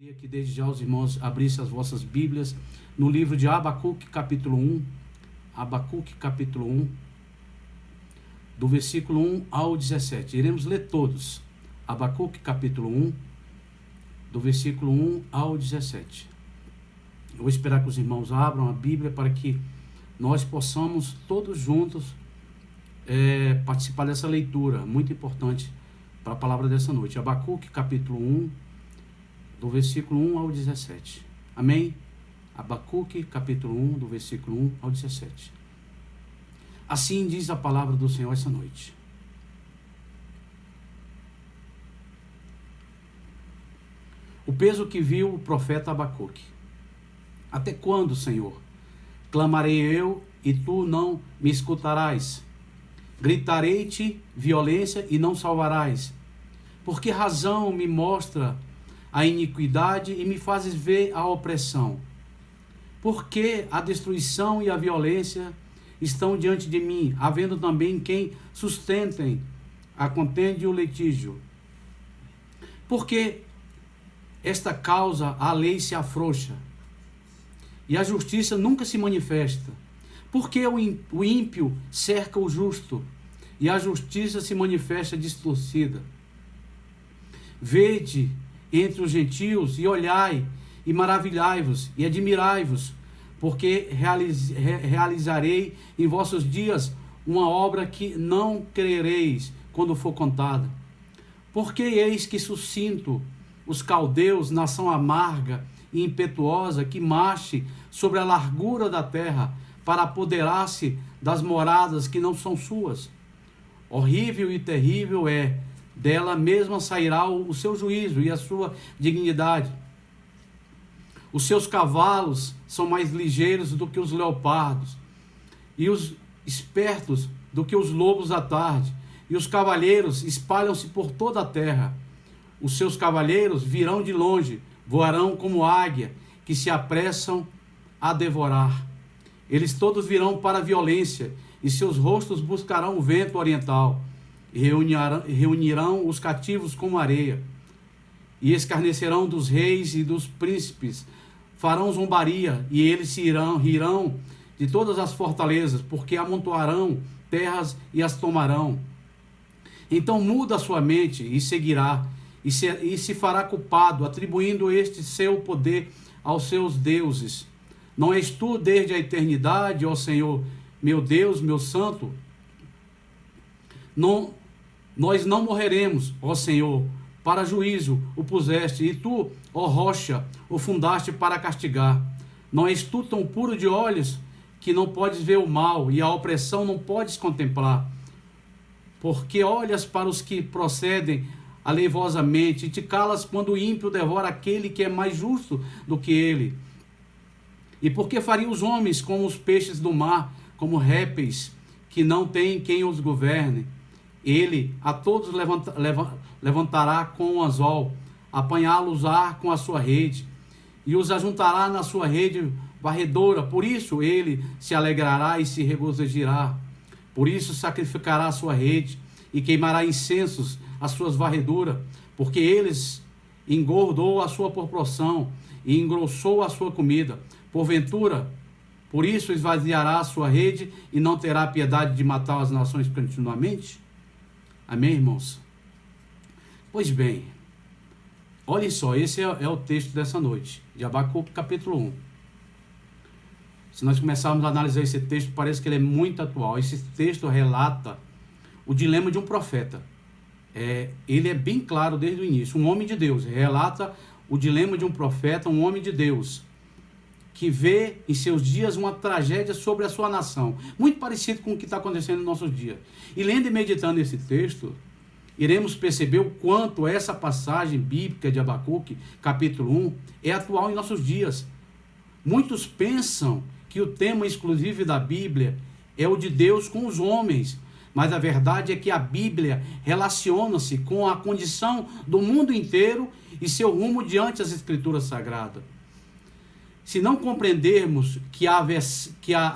Queria que desde já os irmãos abrissem as vossas Bíblias no livro de Abacuque, capítulo 1. Abacuque, capítulo 1, do versículo 1 ao 17. Iremos ler todos. Abacuque, capítulo 1, do versículo 1 ao 17. Eu vou esperar que os irmãos abram a Bíblia para que nós possamos todos juntos participar dessa leitura, muito importante para a palavra dessa noite. Abacuque, capítulo 1, do versículo 1 ao 17. Amém? Abacuque, capítulo 1, do versículo 1 ao 17. Assim diz a palavra do Senhor essa noite. O peso que viu o profeta Abacuque. Até quando, Senhor? Clamarei eu e tu não me escutarás. Gritarei-te violência e não salvarás. Por que razão me mostra a iniquidade e me fazes ver a opressão? Porque a destruição e a violência estão diante de mim, havendo também quem sustentem a contenda e o litígio. Porque esta causa a lei se afrouxa e a justiça nunca se manifesta. Porque o ímpio cerca o justo e a justiça se manifesta distorcida. Vede entre os gentios e olhai e maravilhai-vos e admirai-vos, porque realizarei em vossos dias uma obra que não crereis quando for contada. Porque eis que suscito os caldeus, nação amarga e impetuosa, que marche sobre a largura da terra, para apoderar-se das moradas que não são suas. Horrível e terrível é, dela mesma sairá o seu juízo e a sua dignidade. Os seus cavalos são mais ligeiros do que os leopardos, e os espertos do que os lobos da tarde, e os cavalheiros espalham-se por toda a terra. Os seus cavalheiros virão de longe, voarão como águia, que se apressam a devorar. Eles todos virão para a violência, e seus rostos buscarão o vento oriental, e reunirão os cativos como areia, e escarnecerão dos reis e dos príncipes, farão zombaria, e eles rirão de todas as fortalezas, porque amontoarão terras e as tomarão. Então muda a sua mente e seguirá, e se fará culpado, atribuindo este seu poder aos seus deuses. Não és tu desde a eternidade, ó Senhor, meu Deus, meu Santo? Nós não morreremos, ó Senhor, para juízo o puseste, e tu, ó rocha, o fundaste para castigar. Não és tu tão puro de olhos que não podes ver o mal, e a opressão não podes contemplar? Porque olhas para os que procedem aleivosamente, e te calas quando o ímpio devora aquele que é mais justo do que ele. E por que faria os homens como os peixes do mar, como répteis, que não têm quem os governe? Ele a todos levantará com um anzol, apanhá-los-á com a sua rede, e os ajuntará na sua rede varredora. Por isso ele se alegrará e se regozijará. Por isso sacrificará a sua rede, e queimará incensos às suas varreduras, porque eles engordou a sua proporção, e engrossou a sua comida. Porventura, por isso esvaziará a sua rede e não terá piedade de matar as nações continuamente? Amém, irmãos? Pois bem, olhem só, esse é o texto dessa noite, de Abacuque, capítulo 1. Se nós começarmos a analisar esse texto, parece que ele é muito atual. Esse texto relata o dilema de um profeta. Ele é bem claro desde o início. Um homem de Deus relata o dilema de um profeta, um homem de Deus, que vê em seus dias uma tragédia sobre a sua nação, muito parecido com o que está acontecendo nos nossos dias. E lendo e meditando esse texto, iremos perceber o quanto essa passagem bíblica de Abacuque, capítulo 1, é atual em nossos dias. Muitos pensam que o tema exclusivo da Bíblia é o de Deus com os homens, mas a verdade é que a Bíblia relaciona-se com a condição do mundo inteiro e seu rumo diante das Escrituras Sagradas. Se não compreendermos que a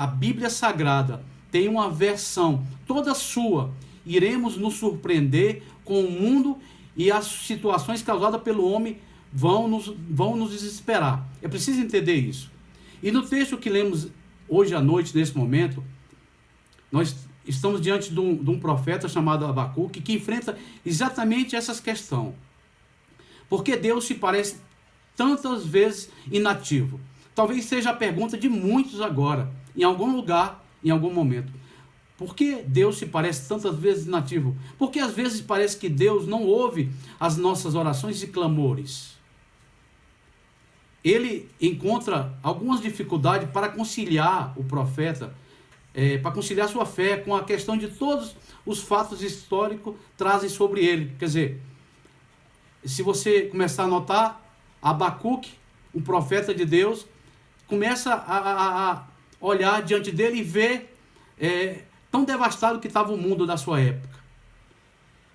Bíblia Sagrada tem uma versão toda sua, iremos nos surpreender com o mundo e as situações causadas pelo homem vão nos desesperar. É preciso entender isso. E no texto que lemos hoje à noite, nesse momento, nós estamos diante de um profeta chamado Abacuque, que enfrenta exatamente essa questão. Porque Deus se parece tantas vezes inativo? Talvez seja a pergunta de muitos agora, em algum lugar, em algum momento. Por que Deus se parece tantas vezes inativo? Porque às vezes parece que Deus não ouve as nossas orações e clamores. Ele encontra algumas dificuldades para conciliar o profeta, para conciliar sua fé com a questão de todos os fatos históricos trazem sobre ele. Quer dizer, se você começar a notar, Abacuque, um profeta de Deus, começa a olhar diante dele e ver tão devastado que estava o mundo da sua época.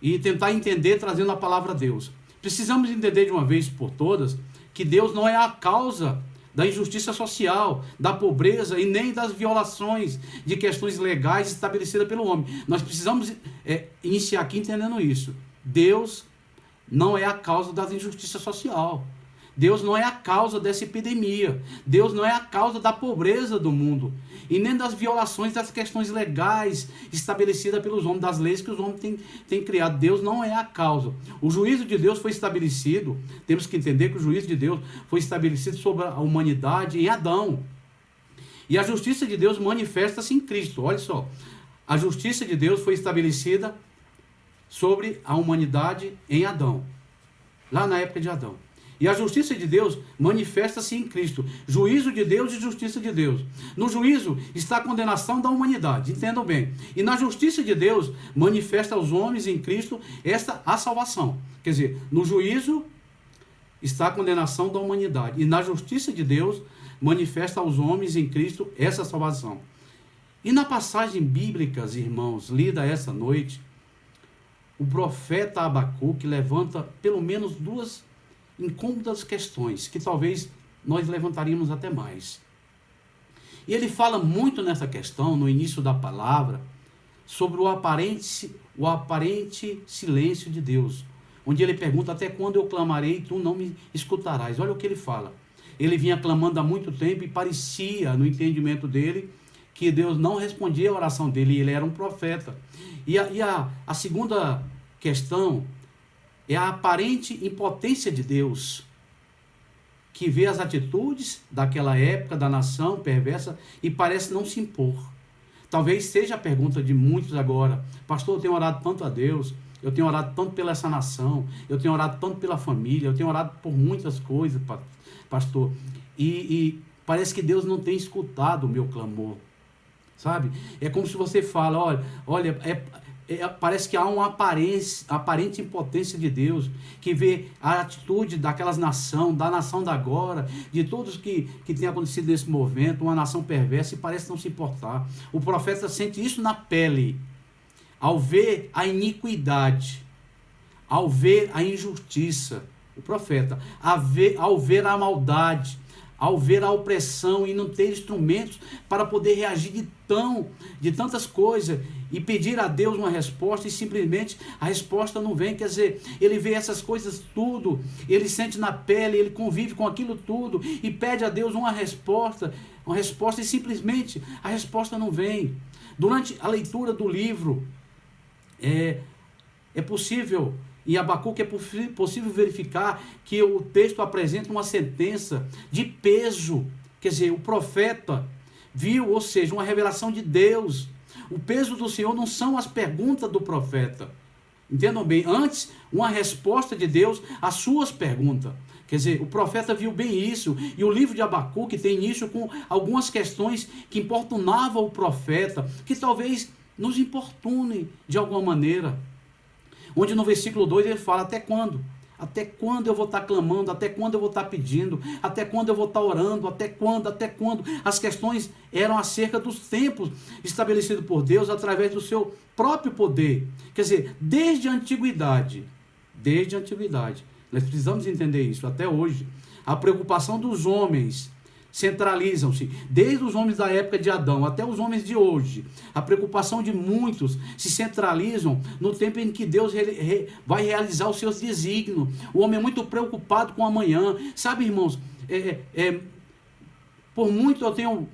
E tentar entender trazendo a palavra a Deus. Precisamos entender de uma vez por todas que Deus não é a causa da injustiça social, da pobreza e nem das violações de questões legais estabelecidas pelo homem. Nós precisamos iniciar aqui entendendo isso. Deus não é a causa da injustiça social. Deus não é a causa dessa epidemia. Deus não é a causa da pobreza do mundo. E nem das violações das questões legais estabelecidas pelos homens, das leis que os homens têm criado. Deus não é a causa. O juízo de Deus foi estabelecido, temos que entender que o juízo de Deus foi estabelecido sobre a humanidade em Adão. E a justiça de Deus manifesta-se em Cristo. Olha só, a justiça de Deus foi estabelecida sobre a humanidade em Adão, lá na época de Adão. E a justiça de Deus manifesta-se em Cristo. Juízo de Deus e justiça de Deus. No juízo está a condenação da humanidade, entendam bem. E na justiça de Deus manifesta aos homens em Cristo a salvação. Quer dizer, no juízo está a condenação da humanidade. E na justiça de Deus manifesta aos homens em Cristo essa salvação. E na passagem bíblica, irmãos, lida essa noite, o profeta Abacuque levanta pelo menos duas incômodas questões, que talvez nós levantaríamos até mais. E ele fala muito nessa questão, no início da palavra, sobre o aparente silêncio de Deus, onde ele pergunta: até quando eu clamarei e tu não me escutarás? Olha o que ele fala. Ele vinha clamando há muito tempo e parecia, no entendimento dele, que Deus não respondia a oração dele, e ele era um profeta. E a segunda questão é a aparente impotência de Deus, que vê as atitudes daquela época da nação perversa e parece não se impor. Talvez seja a pergunta de muitos agora: pastor, eu tenho orado tanto a Deus, eu tenho orado tanto pela essa nação, eu tenho orado tanto pela família, eu tenho orado por muitas coisas, pastor, e parece que Deus não tem escutado o meu clamor, sabe? É como se você fala: olha, parece que há uma aparente impotência de Deus, que vê a atitude daquelas nações, da nação da agora, de todos que tem acontecido nesse movimento, uma nação perversa, e parece não se importar. O profeta sente isso na pele, ao ver a iniquidade, ao ver a injustiça. O profeta, ao ver a maldade, ao ver a opressão e não ter instrumentos para poder reagir de tantas coisas e pedir a Deus uma resposta, e simplesmente a resposta não vem. Quer dizer, ele vê essas coisas tudo, ele sente na pele, ele convive com aquilo tudo e pede a Deus uma resposta e simplesmente a resposta não vem. Durante a leitura do livro, é possível, em Abacuque é possível verificar que o texto apresenta uma sentença de peso. Quer dizer, o profeta viu, ou seja, uma revelação de Deus. O peso do Senhor não são as perguntas do profeta. Entendam bem, antes uma resposta de Deus às suas perguntas. Quer dizer, o profeta viu bem isso, e o livro de Abacuque tem início com algumas questões que importunavam o profeta, que talvez nos importunem de alguma maneira. Onde no versículo 2 ele fala: até quando? Até quando eu vou estar clamando? Até quando eu vou estar pedindo? Até quando eu vou estar orando? Até quando? Até quando? As questões eram acerca dos tempos estabelecidos por Deus através do seu próprio poder. Quer dizer, desde a antiguidade, nós precisamos entender isso até hoje, a preocupação dos homens centralizam-se, desde os homens da época de Adão até os homens de hoje. A preocupação de muitos se centralizam no tempo em que Deus vai realizar os seus desígnios. O homem é muito preocupado com amanhã. Sabe, irmãos, por muito eu tenho...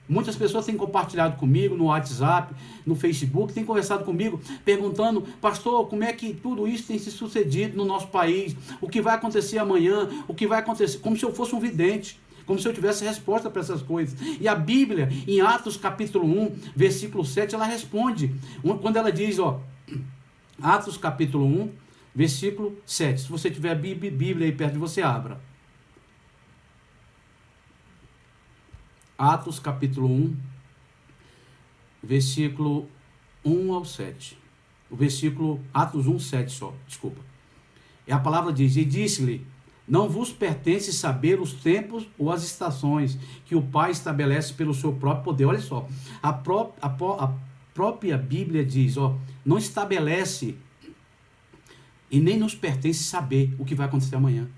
muitas pessoas têm compartilhado comigo no WhatsApp, no Facebook, têm conversado comigo, perguntando: pastor, como é que tudo isso tem se sucedido no nosso país? O que vai acontecer amanhã? O que vai acontecer? Como se eu fosse um vidente, como se eu tivesse resposta para essas coisas. E a Bíblia, em Atos capítulo 1, versículo 7, ela responde, quando ela diz, Atos capítulo 1, versículo 7. Se você tiver a Bíblia aí perto de você, abra. Atos capítulo 1, versículo 1 ao 7. O versículo, Atos 1, 7 só, desculpa. E a palavra diz: e disse-lhe: não vos pertence saber os tempos ou as estações que o Pai estabelece pelo seu próprio poder. Olha só, a própria Bíblia diz, não estabelece e nem nos pertence saber o que vai acontecer amanhã,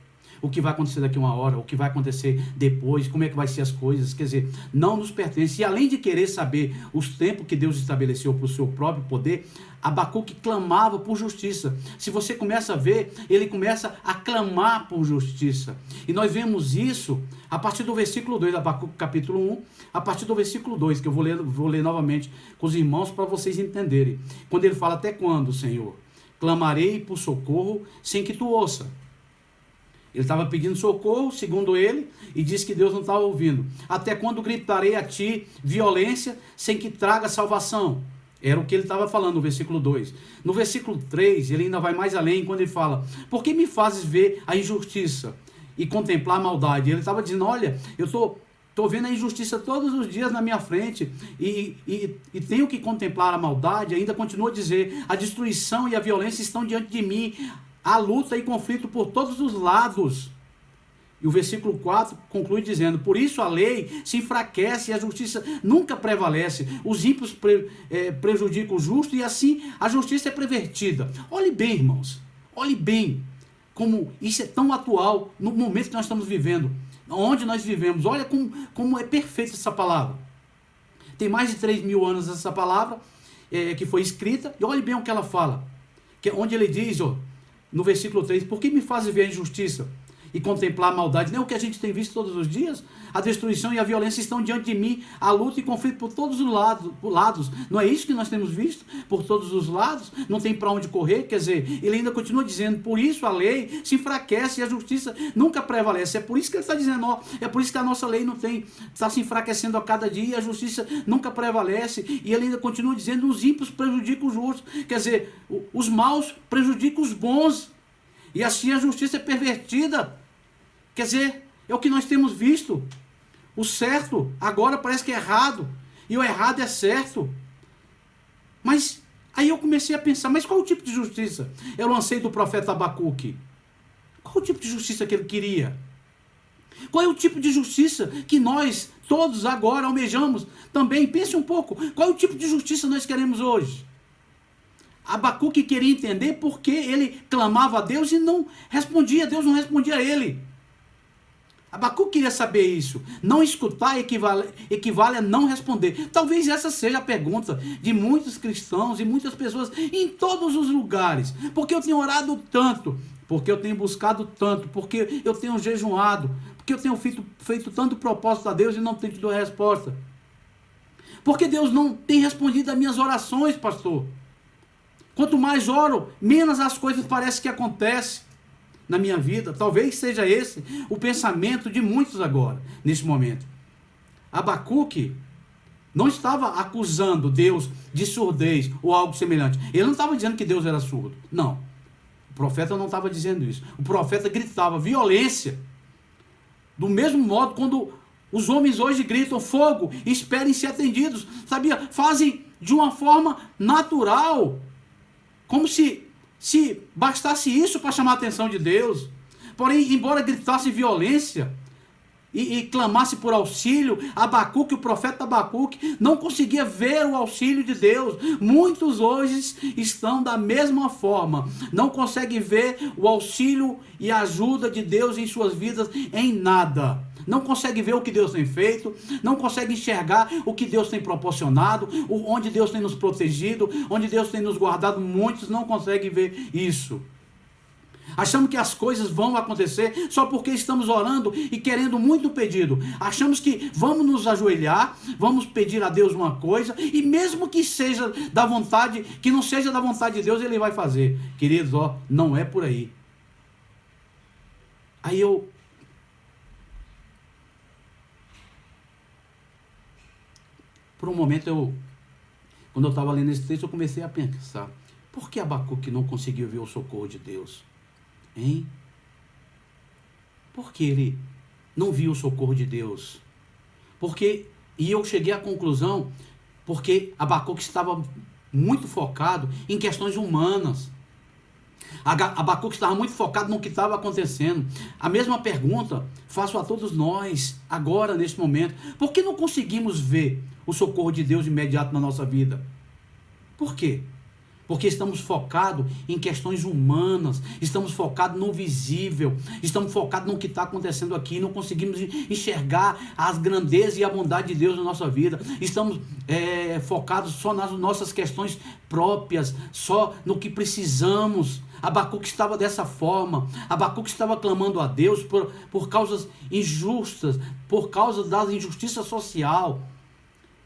o que vai acontecer daqui a uma hora, o que vai acontecer depois, como é que vai ser as coisas. Quer dizer, não nos pertence. E além de querer saber os tempos que Deus estabeleceu para o seu próprio poder, Abacuque clamava por justiça. Se você começa a ver, ele começa a clamar por justiça. E nós vemos isso a partir do versículo 2, Abacuque capítulo 1, a partir do versículo 2, que eu vou ler novamente com os irmãos para vocês entenderem. Quando ele fala: até quando, Senhor, clamarei por socorro sem que tu ouça? Ele estava pedindo socorro, segundo ele, e disse que Deus não estava ouvindo. Até quando gritarei a ti violência sem que traga salvação? Era o que ele estava falando no versículo 2. No versículo 3, ele ainda vai mais além, quando ele fala: por que me fazes ver a injustiça e contemplar a maldade? Ele estava dizendo: olha, eu estou vendo a injustiça todos os dias na minha frente e tenho que contemplar a maldade. Ainda continua a dizer: a destruição e a violência estão diante de mim. Há luta e conflito por todos os lados. E o versículo 4 conclui dizendo: por isso a lei se enfraquece e a justiça nunca prevalece. Os ímpios prejudicam o justo e assim a justiça é pervertida. Olhe bem, irmãos, olhe bem como isso é tão atual no momento que nós estamos vivendo, onde nós vivemos. Olha como é perfeita essa palavra. Tem mais de 3.000 anos essa palavra que foi escrita, e olhe bem o que ela fala, onde ele diz, no versículo 3, por que me fazes ver a injustiça e contemplar a maldade? Não é o que a gente tem visto todos os dias? A destruição e a violência estão diante de mim, a luta e conflito por todos os lados. Não é isso que nós temos visto? Por todos os lados, não tem para onde correr. Quer dizer, ele ainda continua dizendo: por isso a lei se enfraquece e a justiça nunca prevalece. É por isso que ele está dizendo, é por isso que a nossa lei está se enfraquecendo a cada dia e a justiça nunca prevalece. E ele ainda continua dizendo: os ímpios prejudicam os justos. Quer dizer, os maus prejudicam os bons. E assim a justiça é pervertida. Quer dizer, é o que nós temos visto. O certo agora parece que é errado, e o errado é certo. Mas aí eu comecei a pensar: mas qual o tipo de justiça? Eu lancei do profeta Abacuque. Qual o tipo de justiça que ele queria? Qual é o tipo de justiça que nós todos agora almejamos também? Pense um pouco, qual é o tipo de justiça nós queremos hoje? Abacuque queria entender por que ele clamava a Deus e não respondia, Deus não respondia a ele. Abacuque queria saber isso. Não escutar equivale a não responder. Talvez essa seja a pergunta de muitos cristãos e muitas pessoas em todos os lugares. Porque eu tenho orado tanto, porque eu tenho buscado tanto, porque eu tenho jejuado, porque eu tenho feito tanto propósito a Deus e não tenho tido resposta. Porque Deus não tem respondido às minhas orações, pastor. Quanto mais oro, menos as coisas parecem que acontecem na minha vida. Talvez seja esse o pensamento de muitos agora, nesse momento. Abacuque não estava acusando Deus de surdez ou algo semelhante. Ele não estava dizendo que Deus era surdo. Não. O profeta não estava dizendo isso. O profeta gritava violência. Do mesmo modo, quando os homens hoje gritam fogo, esperem ser atendidos. Sabia? Fazem de uma forma natural. Como se bastasse isso para chamar a atenção de Deus. Porém, embora gritasse violência e clamasse por auxílio, Abacuque, o profeta Abacuque, não conseguia ver o auxílio de Deus. Muitos hoje estão da mesma forma. Não conseguem ver o auxílio e a ajuda de Deus em suas vidas em nada. não consegue ver o que Deus tem feito, não consegue enxergar o que Deus tem proporcionado, onde Deus tem nos protegido, onde Deus tem nos guardado. Muitos não conseguem ver isso. Achamos que as coisas vão acontecer só porque estamos orando e querendo muito pedido. Achamos que vamos nos ajoelhar, vamos pedir a Deus uma coisa, e mesmo que seja da vontade, que não seja da vontade de Deus, Ele vai fazer. Queridos, não é por aí. Aí por um momento, quando eu estava lendo esse texto, eu comecei a pensar, por que Abacuque não conseguiu ver o socorro de Deus? Hein? Por que ele não viu o socorro de Deus? E eu cheguei à conclusão, porque Abacuque estava muito focado em questões humanas. Abacuque estava muito focado no que estava acontecendo. A mesma pergunta faço a todos nós, agora, neste momento. Por que não conseguimos ver o socorro de Deus imediato na nossa vida? Por quê? Porque estamos focados em questões humanas, estamos focados no visível, estamos focados no que está acontecendo aqui, não conseguimos enxergar as grandezas e a bondade de Deus na nossa vida, estamos focados só nas nossas questões próprias, só no que precisamos. Abacuque estava dessa forma. Abacuque estava clamando a Deus por causas injustas, por causa da injustiça social,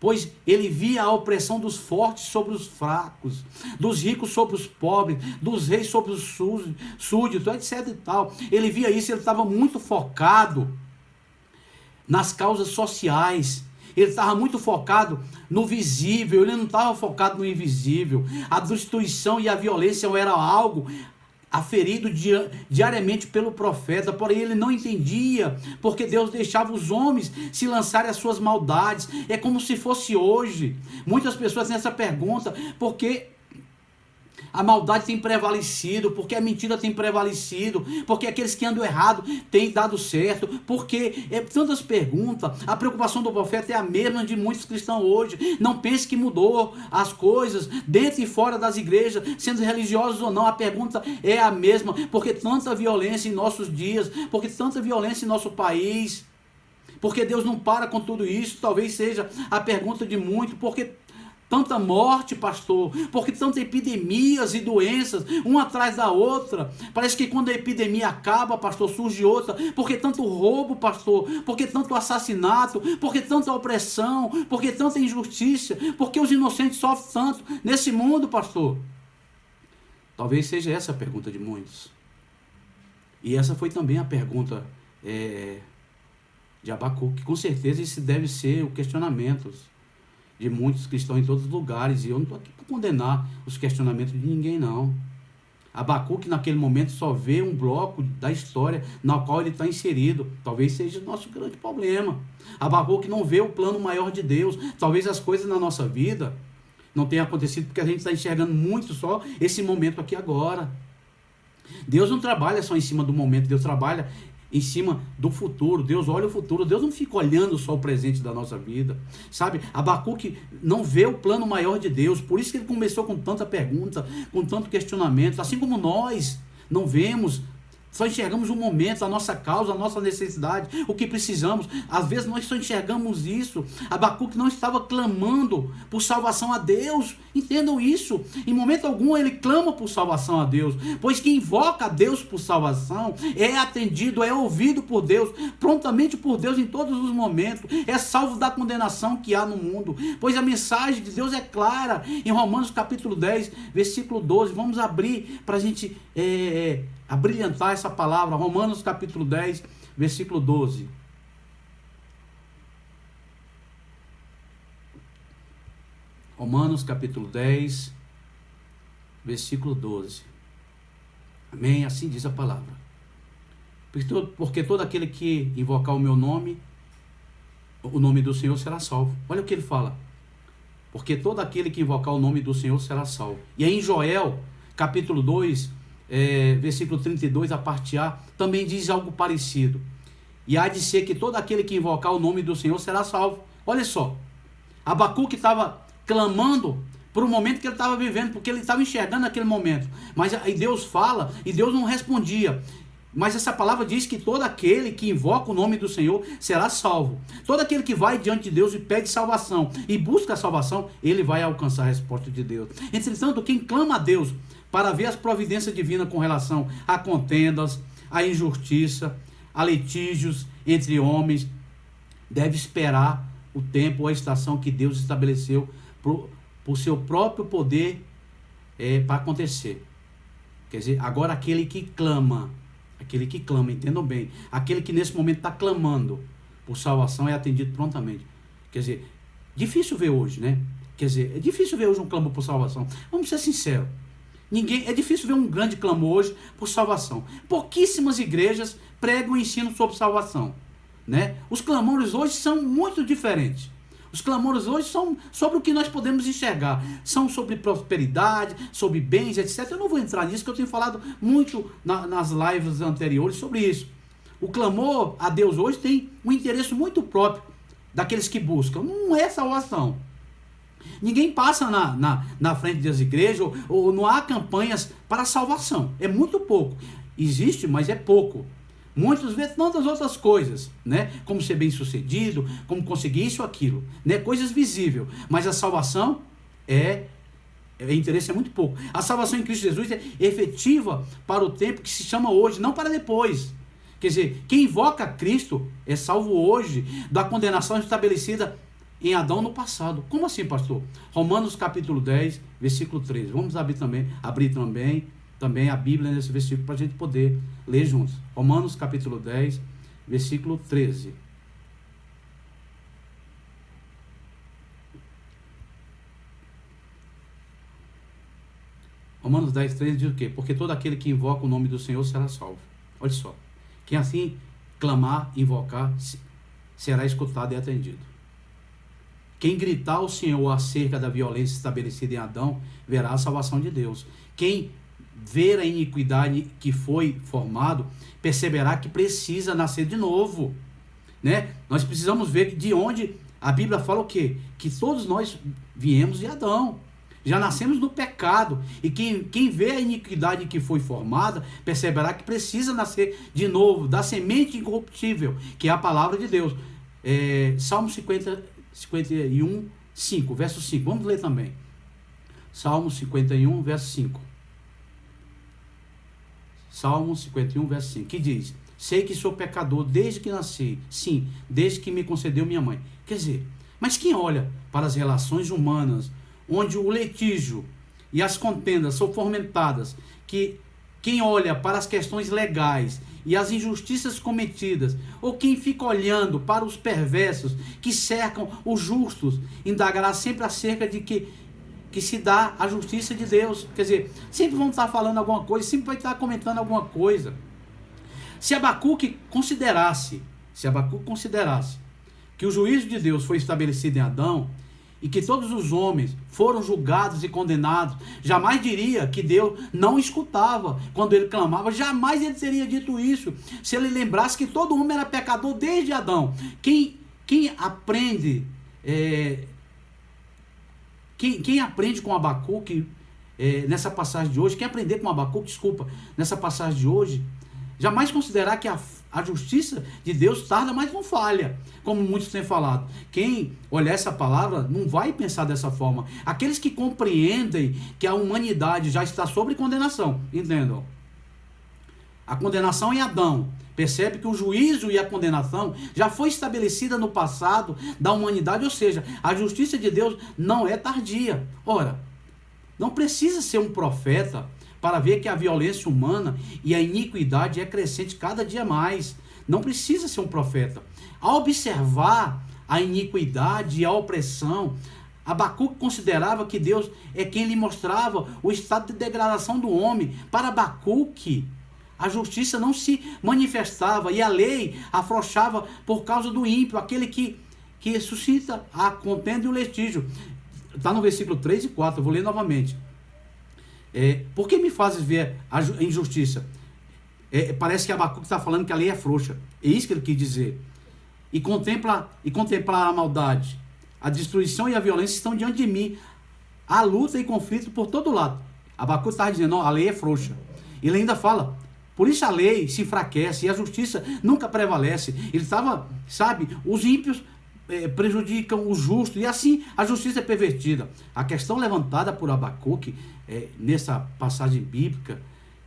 pois ele via a opressão dos fortes sobre os fracos, dos ricos sobre os pobres, dos reis sobre os súditos, etc e tal. Ele via isso, ele estava muito focado nas causas sociais. Ele estava muito focado no visível, ele não estava focado no invisível. A destruição e a violência era algo aferido diariamente pelo profeta, porém ele não entendia, porque Deus deixava os homens se lançarem às suas maldades. É como se fosse hoje. Muitas pessoas têm essa pergunta, porque a maldade tem prevalecido, porque a mentira tem prevalecido, porque aqueles que andam errado têm dado certo, porque tantas perguntas. A preocupação do profeta é a mesma de muitos cristãos hoje. Não pense que mudou as coisas dentro e fora das igrejas, sendo religiosos ou não, a pergunta é a mesma. Porque tanta violência em nossos dias, porque tanta violência em nosso país, porque Deus não para com tudo isso? Talvez seja a pergunta de muitos, porque tanta morte, pastor, porque tantas epidemias e doenças, uma atrás da outra. Parece que quando a epidemia acaba, pastor, surge outra. Porque tanto roubo, pastor, porque tanto assassinato, porque tanta opressão, porque tanta injustiça, porque os inocentes sofrem tanto nesse mundo, pastor. Talvez seja essa a pergunta de muitos. E essa foi também a pergunta de Abacuque. Com certeza esse deve ser o questionamento de muitos cristãos em todos os lugares, e eu não estou aqui para condenar os questionamentos de ninguém, não. Abacuque naquele momento só vê um bloco da história na qual ele está inserido. Talvez seja o nosso grande problema. Abacuque não vê o plano maior de Deus. Talvez as coisas na nossa vida não tenham acontecido porque a gente está enxergando muito só esse momento aqui agora. Deus não trabalha só em cima do momento, Deus trabalha em cima do futuro. Deus olha o futuro, Deus não fica olhando só o presente da nossa vida, sabe? Abacuque não vê o plano maior de Deus, por isso que ele começou com tanta pergunta, com tanto questionamento, assim como nós não vemos, só enxergamos o momento, a nossa causa, a nossa necessidade, o que precisamos. Às vezes nós só enxergamos isso. Abacuque não estava clamando por salvação a Deus. Entendam isso. Em momento algum ele clama por salvação a Deus. Pois quem invoca a Deus por salvação é atendido, é ouvido por Deus, prontamente por Deus em todos os momentos. É salvo da condenação que há no mundo. Pois a mensagem de Deus é clara. Em Romanos capítulo 10, versículo 12. Vamos abrir para a gente abrilhantar essa palavra. Romanos capítulo 10, versículo 12. Romanos capítulo 10, versículo 12. Amém? Assim diz a palavra. Porque todo aquele que invocar o meu nome, o nome do Senhor será salvo. Olha o que ele fala. Porque todo aquele que invocar o nome do Senhor será salvo. E aí em Joel capítulo 2, versículo 32, a parte A, também diz algo parecido. E há de ser que todo aquele que invocar o nome do Senhor será salvo. Olha só, Abacuque estava clamando por um momento que ele estava vivendo, porque ele estava enxergando aquele momento. Mas aí Deus fala, e Deus não respondia. Mas essa palavra diz que todo aquele que invoca o nome do Senhor será salvo. Todo aquele que vai diante de Deus e pede salvação e busca a salvação, ele vai alcançar a resposta de Deus. Entretanto, quem clama a Deus para ver as providências divinas com relação a contendas, a injustiça, a litígios entre homens, deve esperar o tempo ou a estação que Deus estabeleceu por seu próprio poder para acontecer. Quer dizer, agora aquele que clama, entendam bem, aquele que nesse momento está clamando por salvação é atendido prontamente. Quer dizer, difícil ver hoje, né? Quer dizer, é difícil ver hoje um clamor por salvação. Vamos ser sinceros. É difícil ver um grande clamor hoje por salvação. Pouquíssimas igrejas pregam e ensinam sobre salvação, né? Os clamores hoje são muito diferentes. Os clamores hoje são sobre o que nós podemos enxergar. São sobre prosperidade, sobre bens, etc. Eu não vou entrar nisso, que eu tenho falado muito nas lives anteriores sobre isso. O clamor a Deus hoje tem um interesse muito próprio daqueles que buscam. Não é salvação. Ninguém passa na frente das igrejas ou não há campanhas para salvação. É muito pouco. Existe, mas é pouco. Muitos vê tantas outras coisas, né? Como ser bem sucedido, como conseguir isso ou aquilo, né? Coisas visíveis. Mas a salvação interesse é muito pouco. A salvação em Cristo Jesus é efetiva para o tempo que se chama hoje, não para depois. Quer dizer, quem invoca Cristo é salvo hoje da condenação estabelecida em Adão no passado. Como assim, pastor? Romanos capítulo 10, versículo 13. Vamos abrir também a Bíblia nesse versículo para a gente poder ler juntos. Romanos capítulo 10, versículo 13. Romanos 10, 13 diz o quê? Porque todo aquele que invoca o nome do Senhor será salvo. Olha só. Quem assim clamar, invocar, será escutado e atendido. Quem gritar ao Senhor acerca da violência estabelecida em Adão, verá a salvação de Deus. Quem ver a iniquidade que foi formado, perceberá que precisa nascer de novo, né? Nós precisamos ver de onde a Bíblia fala o quê? Que todos nós viemos de Adão, já nascemos no pecado, e quem vê a iniquidade que foi formada, perceberá que precisa nascer de novo, da semente incorruptível, que é a palavra de Deus. Salmo 51, 5, verso 5, vamos ler também. Salmo 51, verso 5. Salmo 51, verso 5, que diz: sei que sou pecador desde que nasci, sim, desde que me concedeu minha mãe. Quer dizer, mas quem olha para as relações humanas, onde o litígio e as contendas são fomentadas, quem olha para as questões legais e as injustiças cometidas, ou quem fica olhando para os perversos que cercam os justos, indagará sempre acerca de que se dá a justiça de Deus. Quer dizer, sempre vão estar falando alguma coisa, sempre vai estar comentando alguma coisa. Se Abacuque considerasse que o juízo de Deus foi estabelecido em Adão e que todos os homens foram julgados e condenados, jamais diria que Deus não escutava quando ele clamava. Jamais ele teria dito isso se ele lembrasse que todo homem era pecador desde Adão. Quem aprende Quem aprende com Abacuque nessa passagem de hoje, nessa passagem de hoje, jamais considerar que a justiça de Deus tarda, mas não falha, como muitos têm falado. Quem olhar essa palavra não vai pensar dessa forma. Aqueles que compreendem que a humanidade já está sob condenação, entendam? A condenação em Adão. Percebe que o juízo e a condenação já foi estabelecida no passado da humanidade, ou seja, a justiça de Deus não é tardia. Ora, não precisa ser um profeta para ver que a violência humana e a iniquidade é crescente cada dia mais. Não precisa ser um profeta. Ao observar a iniquidade e a opressão, Abacuque considerava que Deus é quem lhe mostrava o estado de degradação do homem. Para Abacuque, a justiça não se manifestava e a lei afrouxava por causa do ímpio, aquele que suscita a contenda e o litígio. Está no versículo 3 e 4, eu vou ler novamente. Por que me fazes ver a injustiça? Parece que Abacuque está falando que a lei é frouxa. É isso que ele quis dizer. E contemplar a maldade. A destruição e a violência estão diante de mim. Há luta e conflito por todo lado. Abacuque está dizendo, não, a lei é frouxa. Ele ainda fala, Por isso a lei se enfraquece e a justiça nunca prevalece. Ele estava, sabe, os ímpios prejudicam o justo e assim a justiça é pervertida. A questão levantada por Abacuque nessa passagem bíblica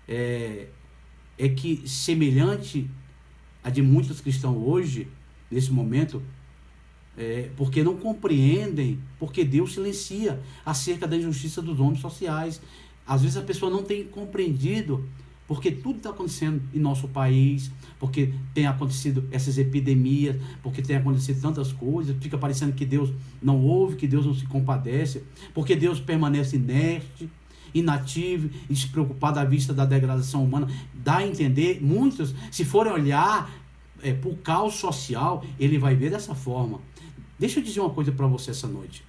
é que, semelhante a de muitos cristãos hoje, nesse momento, porque não compreendem, porque Deus silencia acerca da injustiça dos homens sociais. Às vezes a pessoa não tem compreendido, porque tudo está acontecendo em nosso país, porque tem acontecido essas epidemias, porque tem acontecido tantas coisas, fica parecendo que Deus não ouve, que Deus não se compadece, porque Deus permanece inerte, inativo e despreocupado à vista da degradação humana. Dá a entender, muitos, se forem olhar para o caos social, ele vai ver dessa forma. Deixa eu dizer uma coisa para você essa noite,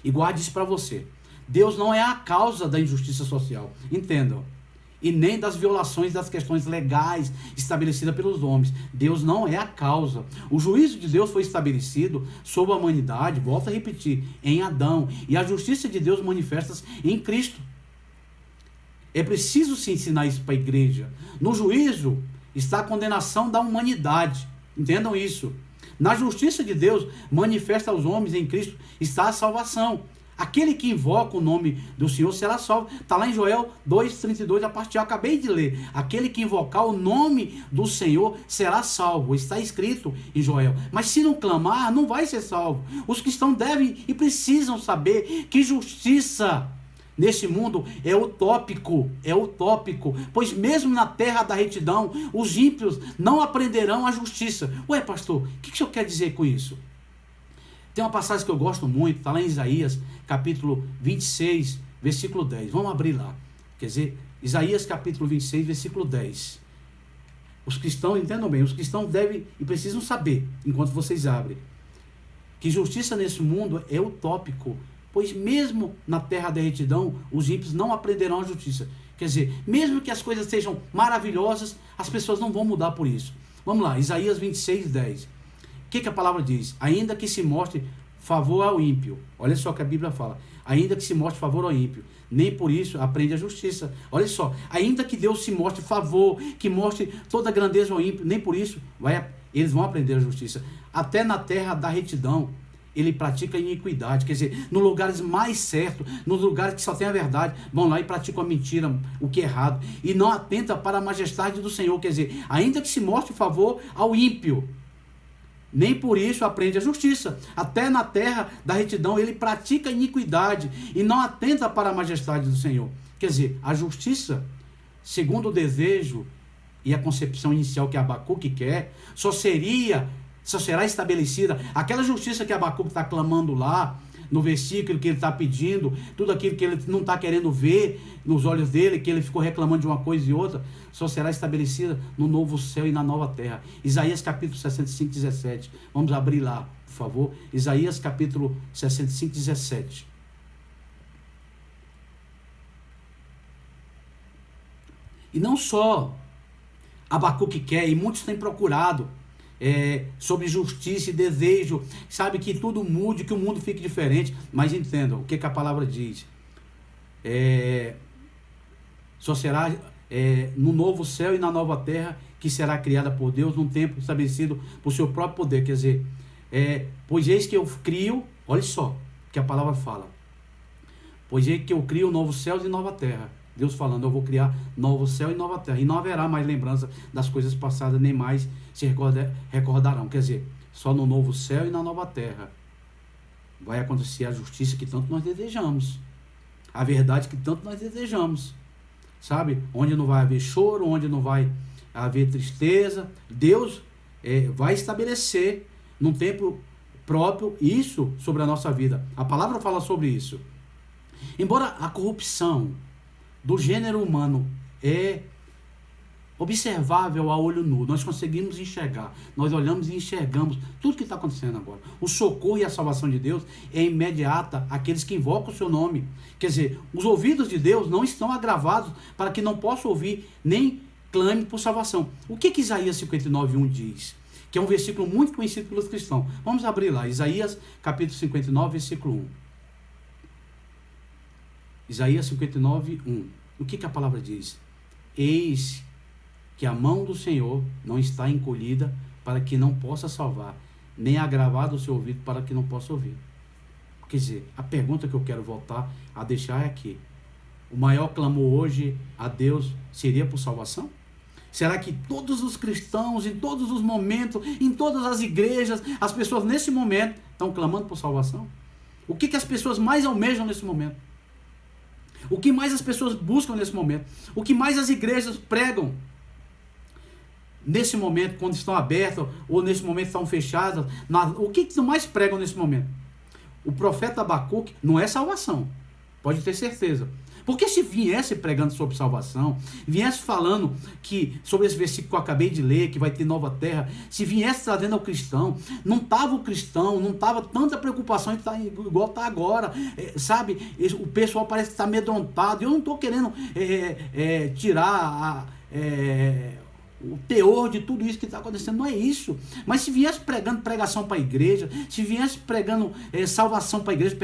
e guarde isso para você. Deus não é a causa da injustiça social, entendam, e nem das violações das questões legais estabelecidas pelos homens. Deus não é a causa. O juízo de Deus foi estabelecido sobre a humanidade, volto a repetir, em Adão, e a justiça de Deus manifesta-se em Cristo. É preciso se ensinar isso para a igreja. No juízo está a condenação da humanidade, entendam isso. Na justiça de Deus manifesta aos homens em Cristo está a salvação. Aquele que invoca o nome do Senhor será salvo. Está lá em Joel 2,32, a parte que eu acabei de ler. Aquele que invocar o nome do Senhor será salvo. Está escrito em Joel. Mas se não clamar, não vai ser salvo. Os cristãos devem e precisam saber que justiça nesse mundo é utópico, pois mesmo na terra da retidão, os ímpios não aprenderão a justiça. Ué, pastor, o que o senhor quer dizer com isso? Tem uma passagem que eu gosto muito, está lá em Isaías, capítulo 26, versículo 10. Vamos abrir lá. Quer dizer, Isaías, capítulo 26, versículo 10. Os cristãos, entendam bem, os cristãos devem e precisam saber, enquanto vocês abrem, que justiça nesse mundo é utópico, pois mesmo na terra da retidão, os ímpios não aprenderão a justiça. Quer dizer, mesmo que as coisas sejam maravilhosas, as pessoas não vão mudar por isso. Vamos lá, Isaías 26, 10. O que a palavra diz? Ainda que se mostre favor ao ímpio. Olha só o que a Bíblia fala. Ainda que se mostre favor ao ímpio, nem por isso aprende a justiça. Olha só, ainda que Deus se mostre favor, que mostre toda a grandeza ao ímpio, nem por isso eles vão aprender a justiça. Até na terra da retidão, ele pratica iniquidade, quer dizer, nos lugares mais certos, nos lugares que só tem a verdade, vão lá e praticam a mentira, o que é errado, e não atenta para a majestade do Senhor, quer dizer, ainda que se mostre favor ao ímpio, nem por isso aprende a justiça. Até na terra da retidão ele pratica iniquidade e não atenta para a majestade do Senhor. Quer dizer, a justiça, segundo o desejo e a concepção inicial que Abacuque quer, só será estabelecida. Aquela justiça que Abacuque está clamando lá, no versículo que ele está pedindo, tudo aquilo que ele não está querendo ver nos olhos dele, que ele ficou reclamando de uma coisa e outra, só será estabelecida no novo céu e na nova terra. Isaías capítulo 65, 17. Vamos abrir lá, por favor. Isaías capítulo 65, 17. E não só Abacuque quer, e muitos têm procurado, sobre justiça e desejo, sabe, que tudo mude, que o mundo fique diferente, mas entendam o que a palavra diz. Só será no novo céu e na nova terra que será criada por Deus num tempo estabelecido por seu próprio poder. Quer dizer, pois eis que eu crio, olha só o que a palavra fala, pois eis que eu crio novos céus e nova terra. Deus falando, eu vou criar novo céu e nova terra, e não haverá mais lembrança das coisas passadas, nem mais se recordarão. Quer dizer, só no novo céu e na nova terra vai acontecer a justiça que tanto nós desejamos, a verdade que tanto nós desejamos, sabe? Onde não vai haver choro, onde não vai haver tristeza, Deus vai estabelecer num tempo próprio isso sobre a nossa vida. A palavra fala sobre isso. Embora a corrupção do gênero humano é observável a olho nu, nós conseguimos enxergar, nós olhamos e enxergamos tudo que está acontecendo agora. O socorro e a salvação de Deus é imediata àqueles que invocam o seu nome. Quer dizer, os ouvidos de Deus não estão agravados para que não possa ouvir nem clame por salvação. O que Isaías 59:1 diz? Que é um versículo muito conhecido pelos cristãos. Vamos abrir lá, Isaías capítulo 59, versículo 1. Isaías 59:1. O que a palavra diz? Eis que a mão do Senhor não está encolhida para que não possa salvar, nem agravado o seu ouvido para que não possa ouvir. Quer dizer, a pergunta que eu quero voltar a deixar é aqui. O maior clamor hoje a Deus seria por salvação? Será que todos os cristãos, em todos os momentos, em todas as igrejas, as pessoas nesse momento estão clamando por salvação? O que as pessoas mais almejam nesse momento? O que mais as pessoas buscam nesse momento? O que mais as igrejas pregam nesse momento, quando estão abertas, ou nesse momento estão fechadas? O que mais pregam nesse momento? O profeta Abacuque não é salvação, pode ter certeza. Porque se viesse pregando sobre salvação, viesse falando sobre esse versículo que eu acabei de ler, que vai ter nova terra, se viesse trazendo ao cristão, não estava o cristão, não estava tanta preocupação de estar igual está agora, sabe? O pessoal parece que está amedrontado. Eu não estou querendo tirar o teor de tudo isso que está acontecendo, não é isso. Mas se viesse pregando pregação para a igreja, se viesse pregando salvação para a igreja,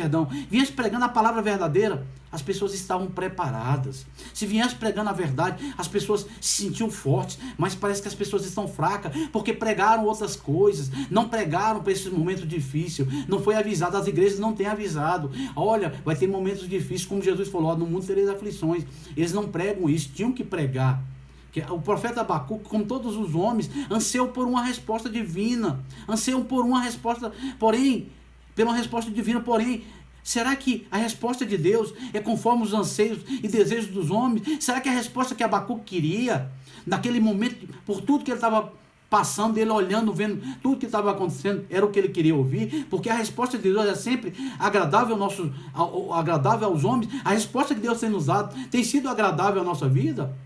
viesse pregando a palavra verdadeira, as pessoas estavam preparadas. Se viesse pregando a verdade, as pessoas se sentiam fortes, mas parece que as pessoas estão fracas, porque pregaram outras coisas, não pregaram para esse momento difícil, não foi avisado, as igrejas não têm avisado. Olha, vai ter momentos difíceis, como Jesus falou, no mundo tereis aflições. Eles não pregam isso, tinham que pregar. O profeta Abacuque, como todos os homens, anseiam por uma resposta divina, anseiam por uma resposta, porém, será que a resposta de Deus é conforme os anseios e desejos dos homens? Será que a resposta que Abacuque queria, naquele momento, por tudo que ele estava passando, ele olhando, vendo tudo que estava acontecendo, era o que ele queria ouvir? Porque a resposta de Deus é sempre agradável aos homens. A resposta que Deus tem nos dado tem sido agradável à nossa vida?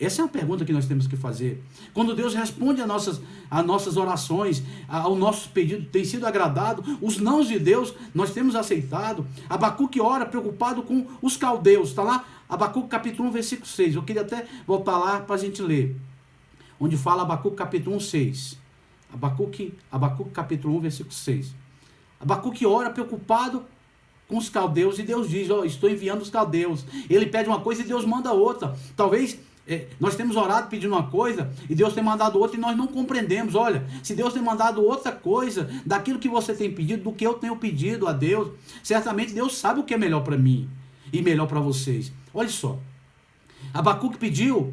Essa é uma pergunta que nós temos que fazer. Quando Deus responde às nossas orações, ao nosso pedido, tem sido agradado, os nãos de Deus nós temos aceitado. Abacuque ora preocupado com os caldeus. Está lá, Abacuque capítulo 1, versículo 6. Eu queria até voltar lá para a gente ler. Onde fala Abacuque capítulo 1, 6. Abacuque capítulo 1, versículo 6. Abacuque ora preocupado com os caldeus e Deus diz, estou enviando os caldeus. Ele pede uma coisa e Deus manda outra. Talvez nós temos orado pedindo uma coisa e Deus tem mandado outra e nós não compreendemos. Olha, se Deus tem mandado outra coisa daquilo que você tem pedido, do que eu tenho pedido a Deus, certamente Deus sabe o que é melhor para mim e melhor para vocês. Olha só, Abacuque pediu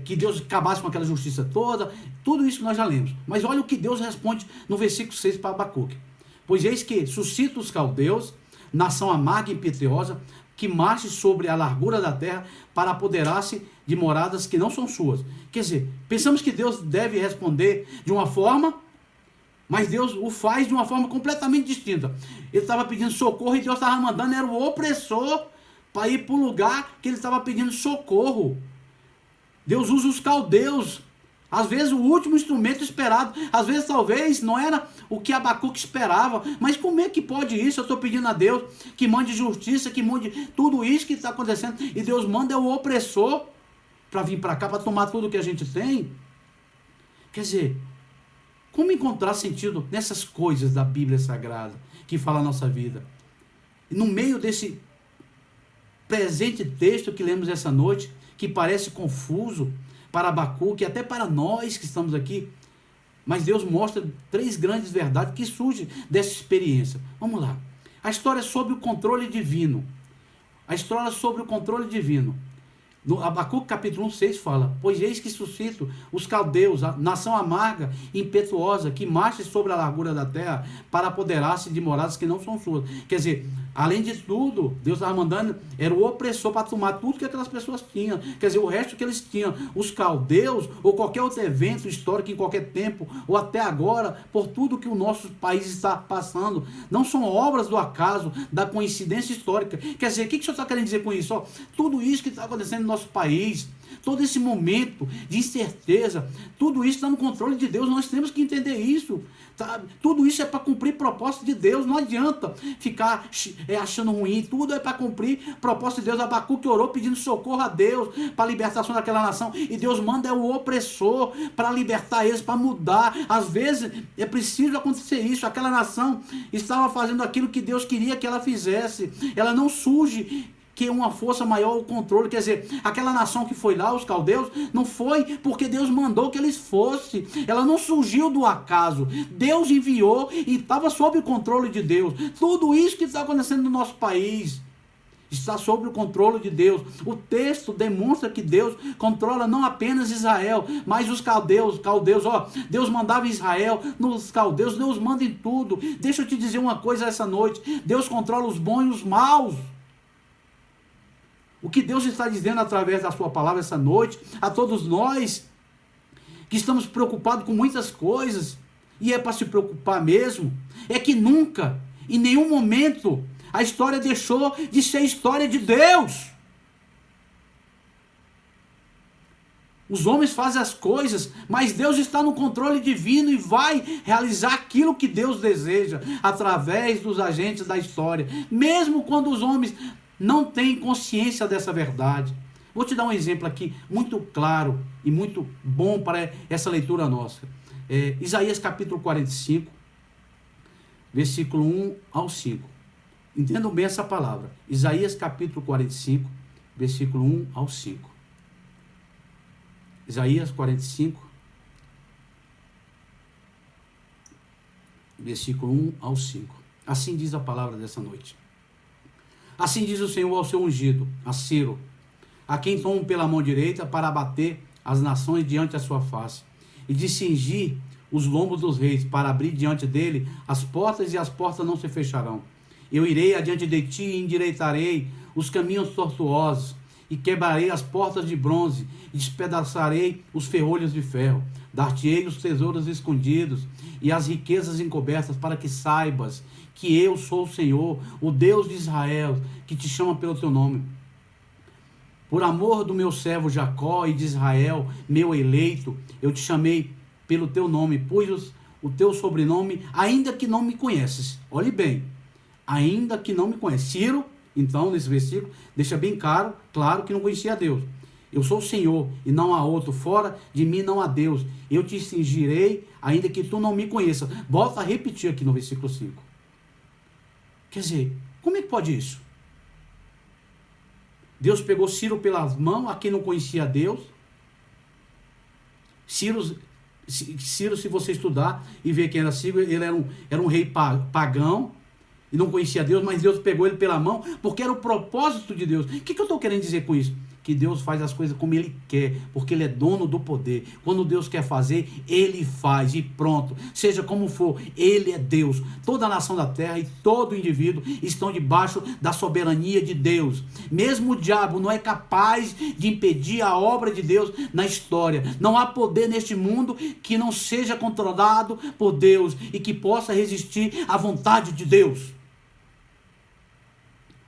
que Deus acabasse com aquela justiça toda, tudo isso que nós já lemos. Mas olha o que Deus responde no versículo 6 para Abacuque. Pois eis que suscita os caldeus, nação amarga e impetuosa, que marche sobre a largura da terra para apoderar-se de moradas que não são suas. Quer dizer, pensamos que Deus deve responder de uma forma, mas Deus o faz de uma forma completamente distinta. Ele estava pedindo socorro e Deus estava mandando, era o opressor para ir para o lugar que ele estava pedindo socorro. Deus usa os caldeus, às vezes o último instrumento esperado, às vezes talvez não era o que Abacuque esperava, mas como é que pode isso? Eu estou pedindo a Deus que mande justiça, que mande tudo isso que está acontecendo, e Deus manda o opressor para vir para cá, para tomar tudo que a gente tem. Quer dizer, como encontrar sentido nessas coisas da Bíblia Sagrada, que fala a nossa vida? E no meio desse presente texto que lemos essa noite, que parece confuso para Abacuque, até para nós que estamos aqui, mas Deus mostra 3 grandes verdades que surgem dessa experiência. Vamos lá. A história é sobre o controle divino. A história é sobre o controle divino. No Abacuque capítulo 1, 6 fala, pois eis que suscito os caldeus, a nação amarga e impetuosa, que marche sobre a largura da terra para apoderar-se de moradas que não são suas. Quer dizer, além de tudo, Deus estava mandando, era o opressor para tomar tudo que aquelas pessoas tinham. Quer dizer, o resto que eles tinham, os caldeus, ou qualquer outro evento histórico em qualquer tempo, ou até agora, por tudo que o nosso país está passando, não são obras do acaso, da coincidência histórica. Quer dizer, o que o senhor está querendo dizer com isso? Tudo isso que está acontecendo no nosso país, todo esse momento de incerteza, tudo isso está no controle de Deus, nós temos que entender isso, tá? Tudo isso é para cumprir propósito de Deus, não adianta ficar achando ruim, tudo é para cumprir propósito de Deus. Abacuque orou pedindo socorro a Deus para a libertação daquela nação, e Deus manda o opressor para libertar eles, para mudar. Às vezes é preciso acontecer isso. Aquela nação estava fazendo aquilo que Deus queria que ela fizesse, ela não surge que uma força maior o controle. Quer dizer, aquela nação que foi lá, os caldeus, não foi porque Deus mandou que eles fossem. Ela não surgiu do acaso. Deus enviou e estava sob o controle de Deus. Tudo isso que está acontecendo no nosso país está sob o controle de Deus. O texto demonstra que Deus controla não apenas Israel, mas os caldeus. Deus mandava Israel nos caldeus, Deus manda em tudo. Deixa eu te dizer uma coisa essa noite: Deus controla os bons e os maus. O que Deus está dizendo através da sua palavra essa noite, a todos nós, que estamos preocupados com muitas coisas, e é para se preocupar mesmo, é que nunca, em nenhum momento, a história deixou de ser história de Deus. Os homens fazem as coisas, mas Deus está no controle divino e vai realizar aquilo que Deus deseja através dos agentes da história, mesmo quando os homens não têm consciência dessa verdade. Vou te dar um exemplo aqui muito claro e muito bom para essa leitura nossa. Isaías capítulo 45, versículo 1 ao 5. Entendam bem essa palavra. Isaías capítulo 45, versículo 1 ao 5. Isaías 45, versículo 1 ao 5. Assim diz a palavra dessa noite. Assim diz o Senhor ao seu ungido, a Ciro, a quem tomo pela mão direita para abater as nações diante da sua face, e de cingir os lombos dos reis, para abrir diante dele as portas, e as portas não se fecharão. Eu irei adiante de ti e endireitarei os caminhos tortuosos, e quebrarei as portas de bronze, e despedaçarei os ferrolhos de ferro. Dar-te-ei os tesouros escondidos e as riquezas encobertas, para que saibas que eu sou o Senhor, o Deus de Israel, que te chama pelo teu nome. Por amor do meu servo Jacó e de Israel, meu eleito, eu te chamei pelo teu nome, pus o teu sobrenome, ainda que não me conheces. Olhe bem, ainda que não me conheces. Ciro, então, nesse versículo, deixa bem claro que não conhecia Deus. Eu sou o Senhor e não há outro, fora de mim não há Deus. Eu te cingirei, ainda que tu não me conheças. Volta a repetir aqui no versículo 5. Quer dizer, como é que pode isso? Deus pegou Ciro pelas mãos, a quem não conhecia Deus. Ciro, se você estudar e ver quem era Ciro, ele era um rei pagão e não conhecia Deus, mas Deus pegou ele pela mão porque era o propósito de Deus. O que eu estou querendo dizer com isso? Que Deus faz as coisas como Ele quer, porque Ele é dono do poder. Quando Deus quer fazer, Ele faz e pronto. Seja como for, Ele é Deus. Toda a nação da terra e todo indivíduo estão debaixo da soberania de Deus. Mesmo o diabo não é capaz de impedir a obra de Deus na história. Não há poder neste mundo que não seja controlado por Deus e que possa resistir à vontade de Deus.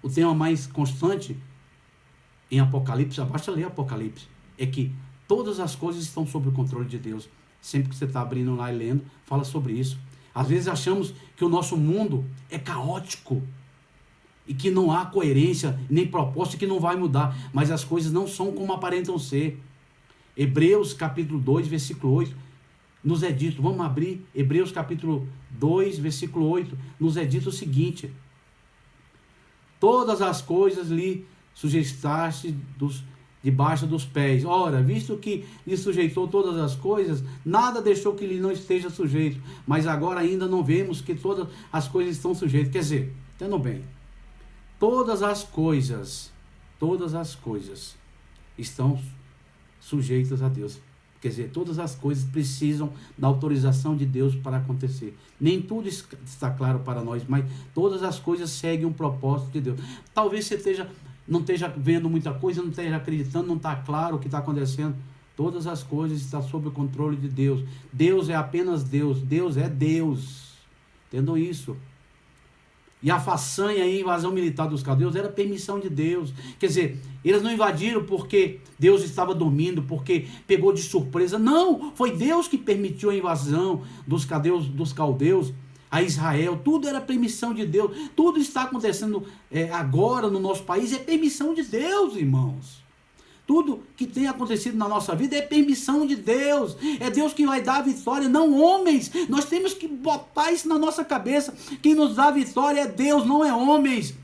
O tema mais constante em Apocalipse, basta ler Apocalipse, é que todas as coisas estão sob o controle de Deus. Sempre que você está abrindo lá e lendo, fala sobre isso. Às vezes achamos que o nosso mundo é caótico e que não há coerência nem propósito, que não vai mudar, mas as coisas não são como aparentam ser. Hebreus capítulo 2, versículo 8, nos é dito, vamos abrir, Hebreus capítulo 2, versículo 8, nos é dito o seguinte: todas as coisas lhe sujeitaste debaixo dos pés. Ora, visto que lhe sujeitou todas as coisas, nada deixou que lhe não esteja sujeito. Mas agora ainda não vemos que todas as coisas estão sujeitas. Quer dizer, entendam bem, todas as coisas estão sujeitas a Deus. Quer dizer, todas as coisas precisam da autorização de Deus para acontecer. Nem tudo está claro para nós, mas todas as coisas seguem um propósito de Deus. Talvez você não esteja vendo muita coisa, não esteja acreditando, não está claro o que está acontecendo. Todas as coisas estão sob o controle de Deus. Deus é apenas Deus. Deus é Deus. Entendam isso. E a façanha e a invasão militar dos caldeus era permissão de Deus. Quer dizer, eles não invadiram porque Deus estava dormindo, porque pegou de surpresa. Não, foi Deus que permitiu a invasão dos caldeus a Israel. Tudo era permissão de Deus. Tudo está acontecendo agora no nosso país é permissão de Deus, irmãos. Tudo que tem acontecido na nossa vida é permissão de Deus. É Deus que vai dar a vitória, não homens. Nós temos que botar isso na nossa cabeça. Quem nos dá a vitória é Deus, não é homens.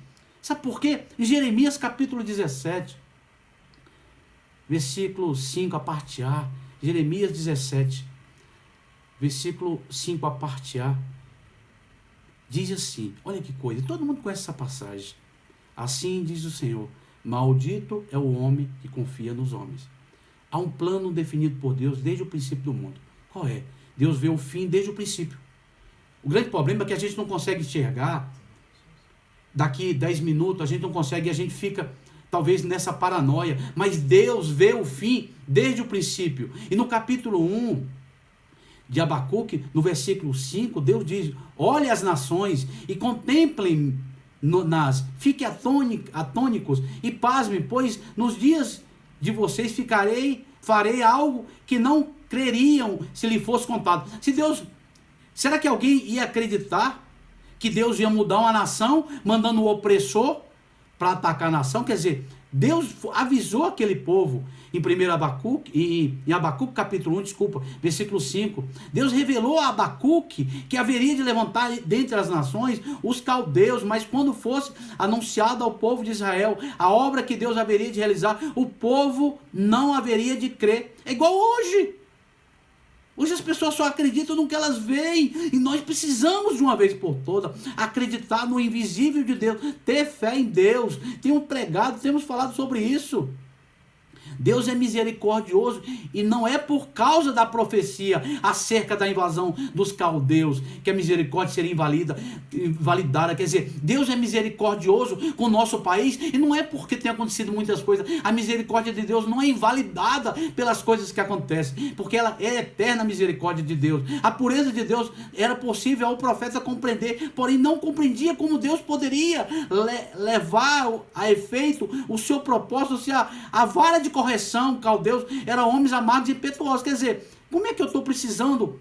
Sabe por quê? Em Jeremias capítulo 17, versículo 5, a parte A. Jeremias 17, versículo 5, a parte A. Diz assim, olha que coisa, todo mundo conhece essa passagem. Assim diz o Senhor, maldito é o homem que confia nos homens. Há um plano definido por Deus desde o princípio do mundo. Qual é? Deus vê o fim desde o princípio. O grande problema é que a gente não consegue enxergar. Daqui 10 minutos a gente não consegue e a gente fica talvez nessa paranoia. Mas Deus vê o fim desde o princípio. E no capítulo 1 de Abacuque, no versículo 5, Deus diz, olhe as nações e contemplem fiquem atônicos e pasmem, pois nos dias de vocês farei algo que não creriam se lhe fosse contado. Será que alguém ia acreditar que Deus ia mudar uma nação, mandando o opressor para atacar a nação? Quer dizer, Deus avisou aquele povo em Abacuque, em Abacuque capítulo 1, versículo 5. Deus revelou a Abacuque que haveria de levantar dentre as nações os caldeus, mas quando fosse anunciado ao povo de Israel a obra que Deus haveria de realizar, o povo não haveria de crer. É igual hoje. Hoje as pessoas só acreditam no que elas veem, e nós precisamos de uma vez por todas acreditar no invisível de Deus, ter fé em Deus. Temos falado sobre isso. Deus é misericordioso e não é por causa da profecia acerca da invasão dos caldeus que a misericórdia seria invalidada. Quer dizer, Deus é misericordioso com o nosso país e não é porque tem acontecido muitas coisas. A misericórdia de Deus não é invalidada pelas coisas que acontecem, porque ela é eterna, a misericórdia de Deus. A pureza de Deus era possível ao profeta compreender, porém não compreendia como Deus poderia levar a efeito o seu propósito, se a vara de correção, caldeus, eram homens amados e impetuosos. Quer dizer, como é que eu estou precisando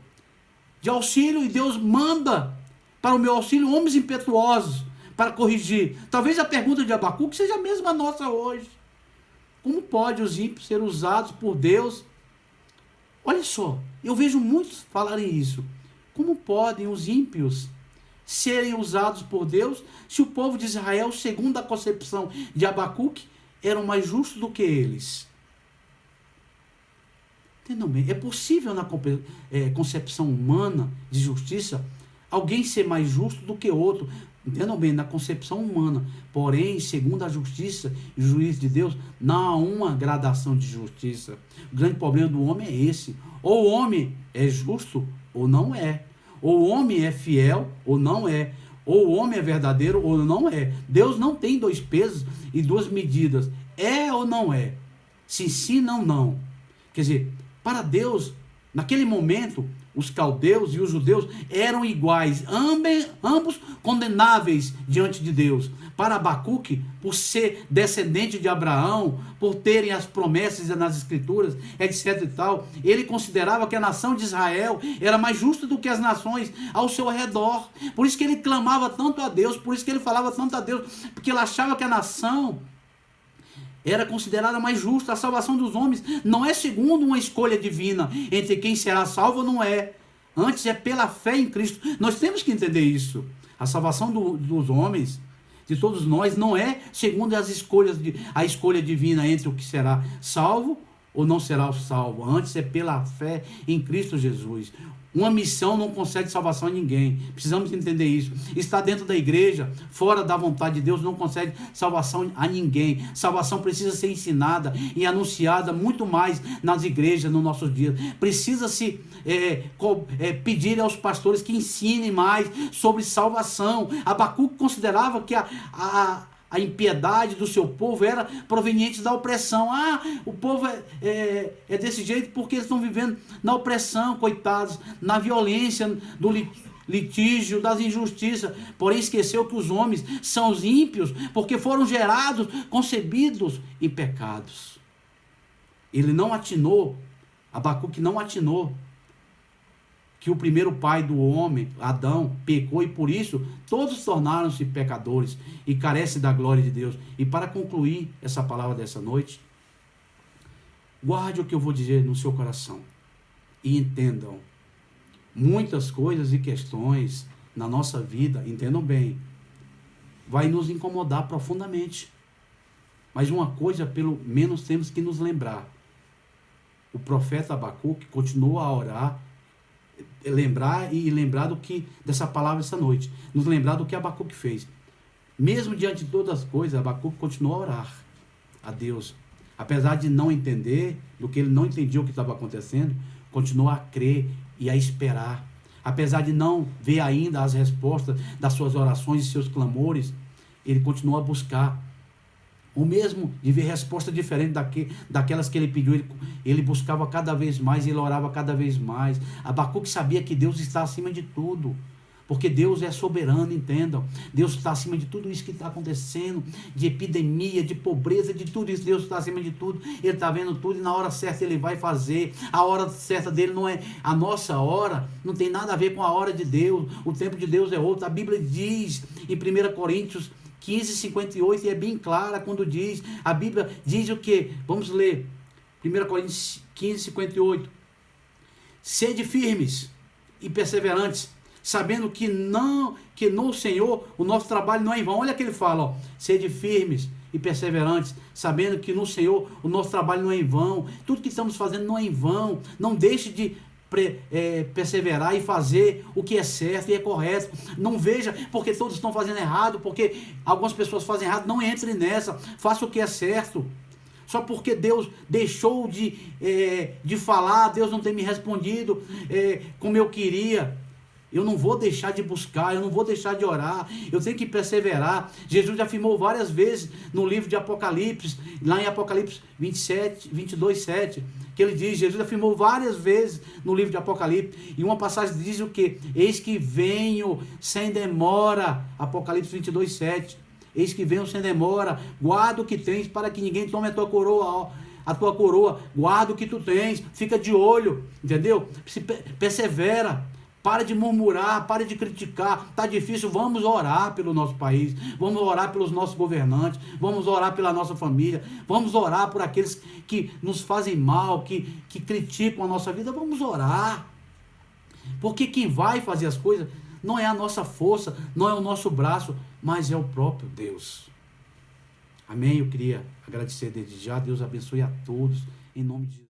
de auxílio e Deus manda para o meu auxílio homens impetuosos para corrigir? Talvez a pergunta de Abacuque seja a mesma nossa hoje. Como pode os ímpios ser usados por Deus? Olha só, eu vejo muitos falarem isso. Como podem os ímpios serem usados por Deus se o povo de Israel, segundo a concepção de Abacuque, eram mais justos do que eles? Entendam bem, é possível na concepção humana de justiça alguém ser mais justo do que outro. Entendam bem, na concepção humana. Porém, segundo a justiça e o juízo de Deus, não há uma gradação de justiça. O grande problema do homem é esse. Ou o homem é justo ou não é. Ou o homem é fiel ou não é. Ou o homem é verdadeiro ou não é. Deus não tem dois pesos e duas medidas. É ou não é? Sim, não. Quer dizer, para Deus, naquele momento, os caldeus e os judeus eram iguais, ambos condenáveis diante de Deus. Para Abacuque, por ser descendente de Abraão, por terem as promessas nas escrituras, etc e tal, ele considerava que a nação de Israel era mais justa do que as nações ao seu redor. Por isso que ele clamava tanto a Deus, por isso que ele falava tanto a Deus, porque ele achava que a nação era considerada mais justa. A salvação dos homens não é segundo uma escolha divina entre quem será salvo ou não é. Antes é pela fé em Cristo. Nós temos que entender isso. A salvação dos homens, de todos nós, não é segundo a escolha divina entre o que será salvo ou não será salvo. Antes é pela fé em Cristo Jesus. Uma missão não concede salvação a ninguém. Precisamos entender isso. Está dentro da igreja, fora da vontade de Deus, não concede salvação a ninguém. Salvação precisa ser ensinada e anunciada muito mais nas igrejas nos nossos dias. Precisa-se pedir aos pastores que ensinem mais sobre salvação. Abacuque considerava que a impiedade do seu povo era proveniente da opressão. O povo é desse jeito porque eles estão vivendo na opressão, coitados, na violência, do litígio, das injustiças. Porém esqueceu que os homens são os ímpios porque foram gerados, concebidos em pecados. Ele não atinou, Abacuque não atinou que o primeiro pai do homem, Adão, pecou e por isso todos tornaram-se pecadores e carecem da glória de Deus. E para concluir essa palavra dessa noite, guarde o que eu vou dizer no seu coração e entendam. Muitas coisas e questões na nossa vida, entendam bem, vai nos incomodar profundamente. Mas uma coisa, pelo menos, temos que nos lembrar. O profeta Abacuque continuou a orar, lembrar dessa palavra essa noite. Nos lembrar do que Abacuque fez. Mesmo diante de todas as coisas, Abacuque continuou a orar a Deus. Apesar de não entender, do que ele não entendia o que estava acontecendo, continuou a crer e a esperar. Apesar de não ver ainda as respostas das suas orações e seus clamores, ele continuou a buscar. O mesmo de ver resposta diferente daquelas que ele pediu, ele buscava cada vez mais, ele orava cada vez mais. Abacuque sabia que Deus está acima de tudo, porque Deus é soberano, entendam. Deus está acima de tudo isso que está acontecendo, de epidemia, de pobreza, de tudo isso. Deus está acima de tudo, Ele está vendo tudo e na hora certa Ele vai fazer. A hora certa dele não é a nossa hora, não tem nada a ver com a hora de Deus. O tempo de Deus é outro. A Bíblia diz em 1 Coríntios 15:58, e é bem clara quando diz, a Bíblia diz o que? Vamos ler, 1 Coríntios 15:58, sede firmes e perseverantes, sabendo que no Senhor o nosso trabalho não é em vão. Olha que ele fala, ó, sede firmes e perseverantes, sabendo que no Senhor o nosso trabalho não é em vão. Tudo que estamos fazendo não é em vão. Não deixe de perseverar e fazer o que é certo e é correto. Não veja porque todos estão fazendo errado, porque algumas pessoas fazem errado. Não entre nessa, faça o que é certo. Só porque Deus deixou de falar, Deus não tem me respondido como eu queria, eu não vou deixar de buscar, eu não vou deixar de orar, eu tenho que perseverar. Jesus já afirmou várias vezes no livro de Apocalipse, lá em Apocalipse 22:7, que ele diz, Jesus afirmou várias vezes no livro de Apocalipse, e uma passagem diz o que? Eis que venho sem demora, Apocalipse 22:7, eis que venho sem demora, guarda o que tens para que ninguém tome a tua coroa, guarda o que tu tens, fica de olho, entendeu? Persevera. Pare de murmurar, pare de criticar. Está difícil, vamos orar pelo nosso país, vamos orar pelos nossos governantes, vamos orar pela nossa família, vamos orar por aqueles que nos fazem mal, que criticam a nossa vida, vamos orar. Porque quem vai fazer as coisas não é a nossa força, não é o nosso braço, mas é o próprio Deus. Amém? Eu queria agradecer desde já, Deus abençoe a todos, em nome de Jesus.